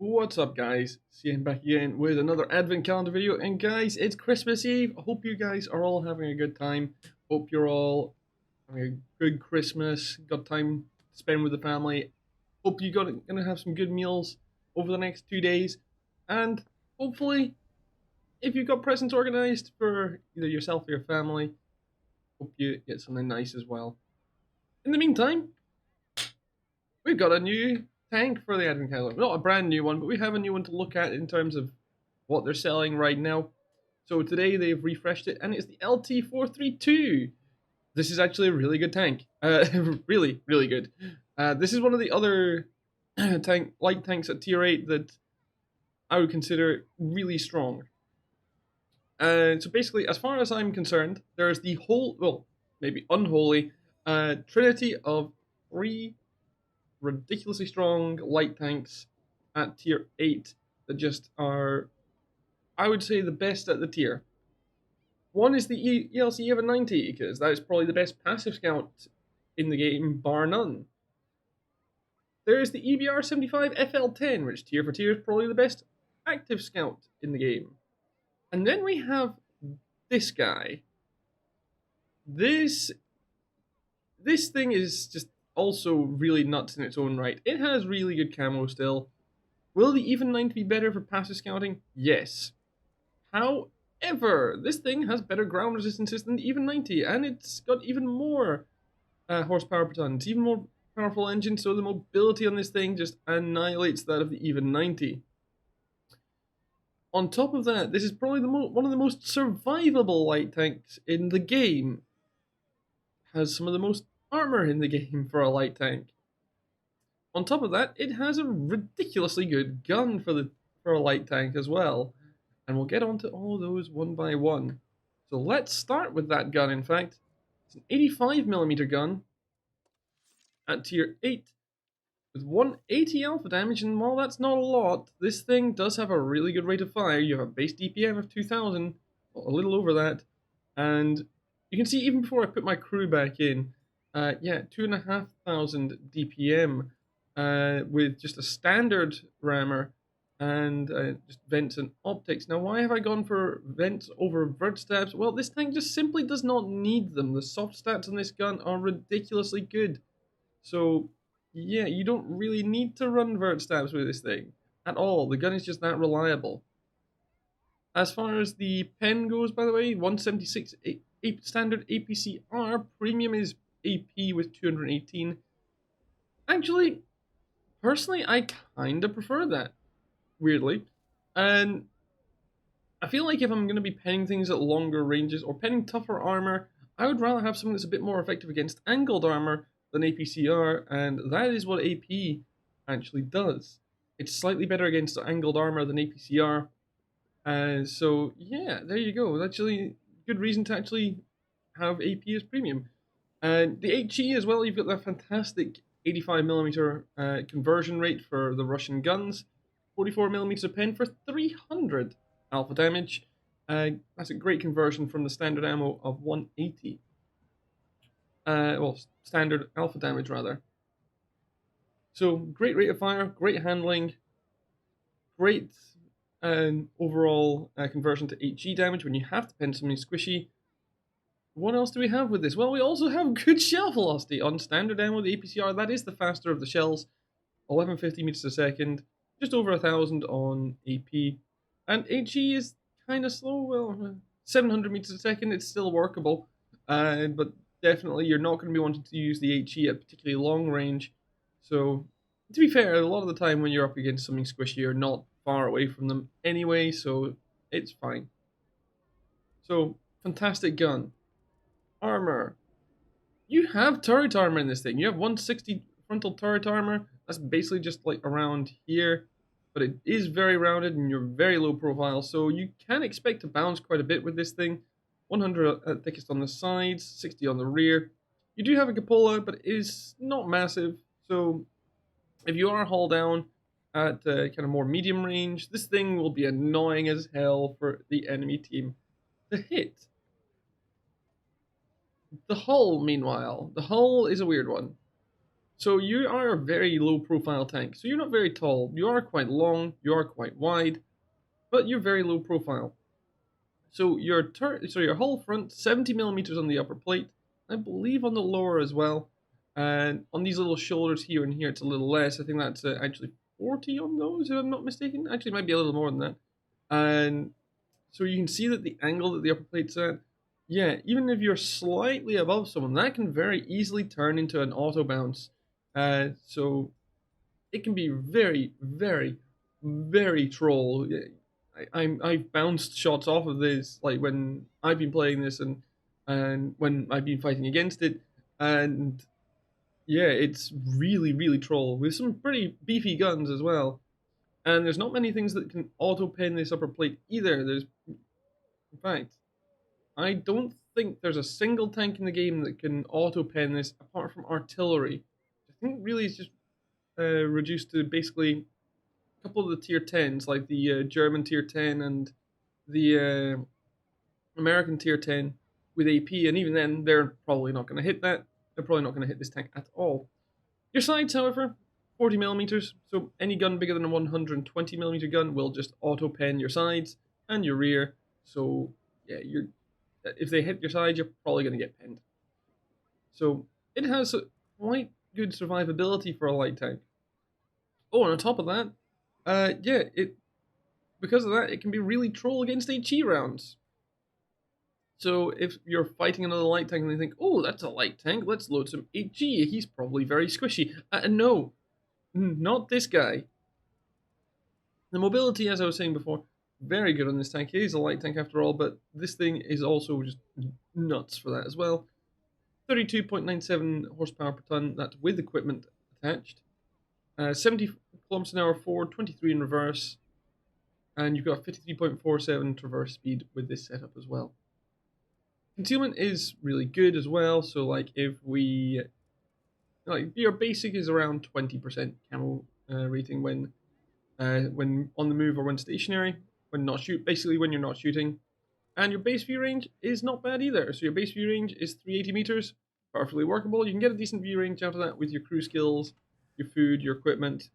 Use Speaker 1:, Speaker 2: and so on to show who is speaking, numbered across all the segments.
Speaker 1: What's up, guys? CM back again with another advent calendar video. And guys, it's Christmas Eve. Hope you guys are all having a good time. Hope you're all having a good Christmas. Got time to spend with the family. Hope you gonna have some good meals over the next 2 days. And hopefully, if you've got presents organized for either yourself or your family, hope you get something nice as well. In the meantime, we've got a new tank for the advent calendar. Not a brand new one, but we have a new one to look at in terms of what they're selling right now. So today they've refreshed it, and it's the LT432. This is actually a really good tank. Really, really good. This is one of the other light tanks at tier 8 that I would consider really strong. So basically, as far as I'm concerned, there's the maybe unholy, trinity of three ridiculously strong light tanks at tier 8 that just are, I would say, the best at the tier. One is the ELC EVA 90, because that is probably the best passive scout in the game, bar none. There is the EBR 75 FL10, which tier for tier is probably the best active scout in the game. And then we have this guy. This thing is just also really nuts in its own right. It has really good camo still. Will the EVA 90 be better for passive scouting? Yes. However, this thing has better ground resistances than the EVA 90, and it's got even more horsepower per ton. It's even more powerful engine, so the mobility on this thing just annihilates that of the EVA 90. On top of that, this is probably one of the most survivable light tanks in the game. Has some of the most armor in the game for a light tank. On top of that, it has a ridiculously good gun for a light tank as well. And we'll get onto all those one by one. So let's start with that gun, in fact. It's an 85mm gun at tier 8 with 180 alpha damage, and while that's not a lot, this thing does have a really good rate of fire. You have a base DPM of 2000, well, a little over that, and you can see even before I put my crew back in, 2,500 DPM with just a standard rammer and just vents and optics. Now, why have I gone for vents over vert stabs? Well, this tank just simply does not need them. The soft stats on this gun are ridiculously good. So, yeah, you don't really need to run vert stabs with this thing at all. The gun is just that reliable. As far as the pen goes, by the way, 176 standard APCR, premium is AP with 218. Actually, personally, I kind of prefer that, weirdly. And I feel like if I'm going to be penning things at longer ranges or penning tougher armor, I would rather have something that's a bit more effective against angled armor than APCR, and that is what AP actually does. It's slightly better against angled armor than APCR, so yeah, there you go. That's actually good reason to actually have AP as premium. And the HE as well, you've got that fantastic 85mm conversion rate for the Russian guns, 44mm pen for 300 alpha damage. That's a great conversion from the standard ammo of 180. Standard alpha damage rather. So great rate of fire, great handling, great overall conversion to HE damage when you have to pen something squishy. What else do we have with this? Well, we also have good shell velocity on standard ammo. The APCR, that is the faster of the shells, 1150 meters a second, just over 1,000 on AP. And HE is kind of slow, well, 700 meters a second, it's still workable. But definitely you're not going to be wanting to use the HE at particularly long range. So, to be fair, a lot of the time when you're up against something squishy, you're not far away from them anyway, so it's fine. So, fantastic gun. Armor. You have turret armor in this thing. You have 160 frontal turret armor. That's basically just like around here, but it is very rounded and you're very low profile, so you can expect to bounce quite a bit with this thing. 100 at thickest on the sides, 60 on the rear. You do have a cupola, but it is not massive, so if you are hull down at kind of more medium range, this thing will be annoying as hell for the enemy team to hit. The hull, meanwhile, the hull is a weird one. So you are a very low profile tank. So you're not very tall. You are quite long, you are quite wide, but you're very low profile. So your hull front, 70 millimeters on the upper plate, I believe on the lower as well. And on these little shoulders here and here, it's a little less. I think that's actually 40 on those, if I'm not mistaken. Actually, it might be a little more than that. And so you can see that the angle that the upper plate's at, yeah, even if you're slightly above someone, that can very easily turn into an auto bounce. So it can be very, very, very troll. I've bounced shots off of this like when I've been playing this and when I've been fighting against it, and yeah, it's really, really troll with some pretty beefy guns as well. And there's not many things that can auto pen this upper plate either. There's, in fact, I don't think there's a single tank in the game that can auto pen this apart from artillery. I think really it's just reduced to basically a couple of the tier 10s, like the German tier 10 and the American tier 10 with AP, and even then, they're probably not going to hit that. They're probably not going to hit this tank at all. Your sides, however, 40 millimeters, so any gun bigger than a 120 millimeter gun will just auto pen your sides and your rear. So yeah, if they hit your side, you're probably going to get penned. So it has quite good survivability for a light tank. Oh, and on top of that, yeah, because of that, it can be really troll against HE rounds. So if you're fighting another light tank and they think, oh, that's a light tank, let's load some HE, he's probably very squishy. No, not this guy. The mobility, as I was saying before, very good on this tank. It is a light tank after all, but this thing is also just nuts for that as well. 32.97 horsepower per ton, that's with equipment attached. 70 kilometers an hour forward, 23 in reverse, and you've got 53.47 traverse speed with this setup as well. Concealment is really good as well, so like if we, like your basic is around 20% camo rating when on the move or when stationary, when not basically when you're not shooting. And your base view range is not bad either. So your base view range is 380 meters, perfectly workable. You can get a decent view range out of that with your crew skills, your food, your equipment.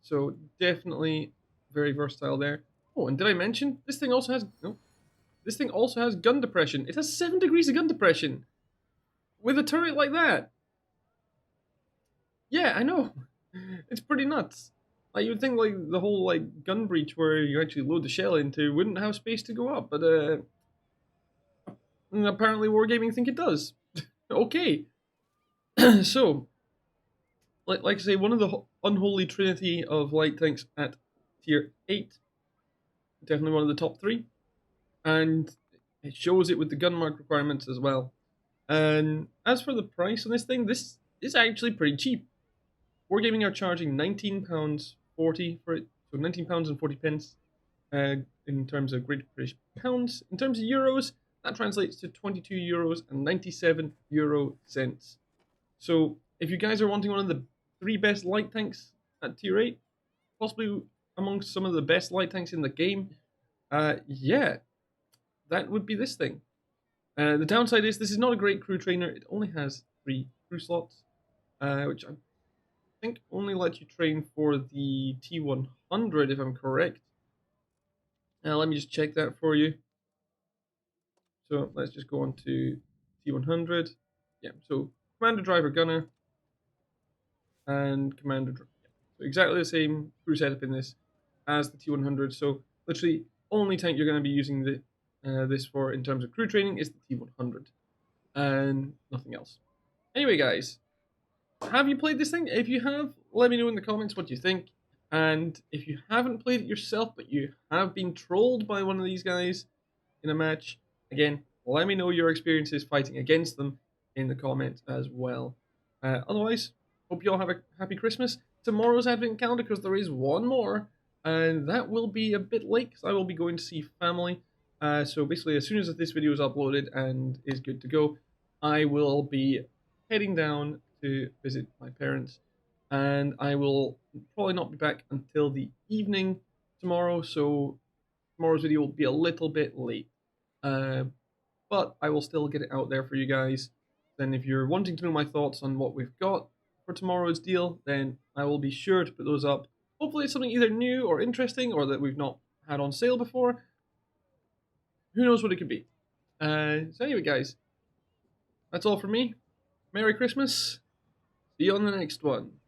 Speaker 1: So definitely very versatile there. Oh, and did I mention this thing also has this thing also has gun depression. It has 7 degrees of gun depression with a turret like that. Yeah, I know. It's pretty nuts. Like you would think like the whole like gun breach where you actually load the shell into wouldn't have space to go up, but apparently Wargaming think it does. Okay. So, like I say, one of the unholy trinity of light tanks at tier 8, definitely one of the top 3, and it shows it with the gun mark requirements as well. And as for the price on this thing, this is actually pretty cheap. Wargaming are charging £19.40 for it, so £19 and 40 pence in terms of Great British pounds. In terms of euros, that translates to €22 and 97 euro cents. So if you guys are wanting one of the 3 best light tanks at tier 8, possibly amongst some of the best light tanks in the game, yeah, that would be this thing. The downside is this is not a great crew trainer. It only has 3 crew slots, which I think only lets you train for the T100 if I'm correct. Let me just check that for you. So let's just go on to T100. Yeah, so commander, driver, gunner, and commander. So exactly the same crew setup in this as the T100. So literally only tank you're going to be using this for in terms of crew training is the T100 and nothing else. Anyway, guys, have you played this thing? If you have, let me know in the comments what you think. And if you haven't played it yourself, but you have been trolled by one of these guys in a match, again, let me know your experiences fighting against them in the comments as well. Otherwise, hope you all have a happy Christmas. Tomorrow's Advent calendar, because there is one more, and that will be a bit late because I will be going to see family. So basically, as soon as this video is uploaded and is good to go, I will be heading down to visit my parents, and I will probably not be back until the evening tomorrow, so tomorrow's video will be a little bit late. But I will still get it out there for you guys. Then if you're wanting to know my thoughts on what we've got for tomorrow's deal, then I will be sure to put those up. Hopefully it's something either new or interesting or that we've not had on sale before. Who knows what it could be. So anyway, guys, that's all from me. Merry Christmas. See you on the next one.